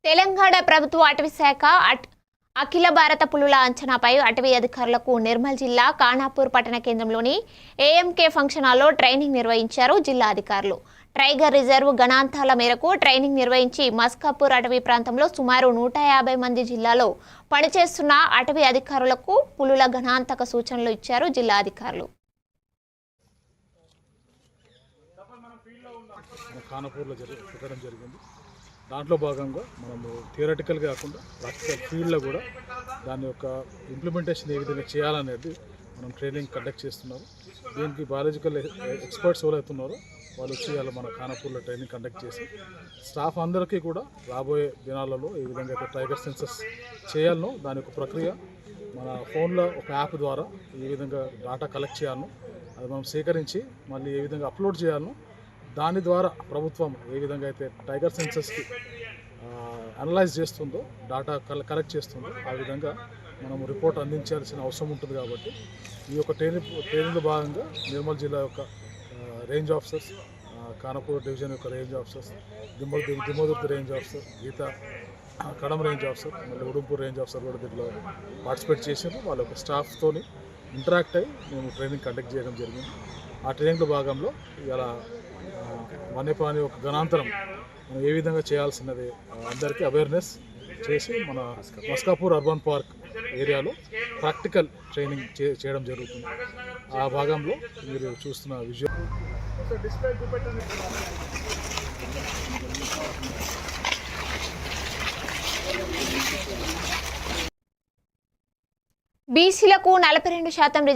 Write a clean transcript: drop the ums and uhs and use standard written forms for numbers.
తెలంగాణ ప్రభుత్వ అటవీ శాఖ అఖిల భారత పులుల అంచనాపై అటవీ అధికారులకు నిర్మల్ జిల్లా ఖానాపూర్ పట్టణ కేంద్రంలోని ఏఎంకే ఫంక్షన్ హాల్లో ట్రైనింగ్ నిర్వహించారు జిల్లా అధికారులు. టైగర్ రిజర్వ్ గణాంకాల మేరకు ట్రైనింగ్ నిర్వహించి మస్కాపూర్ అటవీ ప్రాంతంలో సుమారు 150 మంది జిల్లాలో పనిచేస్తున్న అటవీ అధికారులకు పులుల గణాంక సూచనలు ఇచ్చారు జిల్లా అధికారులు. దాంట్లో భాగంగా మనము థియరటికల్గా కాకుండా ప్రాక్టికల్ ఫీల్డ్లో కూడా దాని యొక్క ఇంప్లిమెంటేషన్ ఏ విధంగా చేయాలనేది మనం ట్రైనింగ్ కండక్ట్ చేస్తున్నాము. దీనికి బయాలజికల్ ఎక్స్పర్ట్స్ ఎవరైతున్నారో వాళ్ళు వచ్చి వాళ్ళ మన ఖానాపూర్లో ట్రైనింగ్ కండక్ట్ చేసి స్టాఫ్ అందరికీ కూడా రాబోయే దినాలలో ఏ విధంగా అయితే టైగర్ సెన్సస్ చేయాలనో దాని యొక్క ప్రక్రియ మన ఫోన్లో ఒక యాప్ ద్వారా ఏ విధంగా డేటా కలెక్ట్ చేయాలనో అది మనం సేకరించి మళ్ళీ ఏ విధంగా అప్లోడ్ చేయాలనో దాని ద్వారా ప్రభుత్వం ఏ విధంగా అయితే టైగర్ సెన్సస్కి అనలైజ్ చేస్తుందో డేటా కలెక్ట్ చేస్తుందో ఆ విధంగా మనం రిపోర్ట్ అందించాల్సిన అవసరం ఉంటుంది. కాబట్టి ఈ యొక్క ట్రైనింగ్లో భాగంగా నిర్మల్ జిల్లా యొక్క రేంజ్ ఆఫీసర్స్, ఖానాపూర్ డివిజన్ యొక్క రేంజ్ ఆఫీసర్స్, దిమ్మదుర్తి రేంజ్ ఆఫీసర్, గీత కడమ రేంజ్ ఆఫీసర్, మళ్ళీ ఉడుంపూర్ రేంజ్ ఆఫీసర్ కూడా దీంట్లో పార్టిసిపేట్ చేసారు. వాళ్ళ యొక్క స్టాఫ్తో ఇంటరాక్ట్ అయ్యి మేము ట్రైనింగ్ కండక్ట్ చేయడం జరిగింది. ఆ ట్రైనింగ్లో భాగంలో ఇలా వన్యప్రాణి ఒక గణాంతరం మనం ఏ విధంగా చేయాల్సినది అందరికీ అవేర్నెస్ చేసి మన మస్కాపూర్ అర్బన్ పార్క్ ఏరియాలో ప్రాక్టికల్ ట్రైనింగ్ చేయడం జరుగుతుంది. ఆ భాగంలో మీరు చూస్తున్న విజువల్ బీసీలకు 42%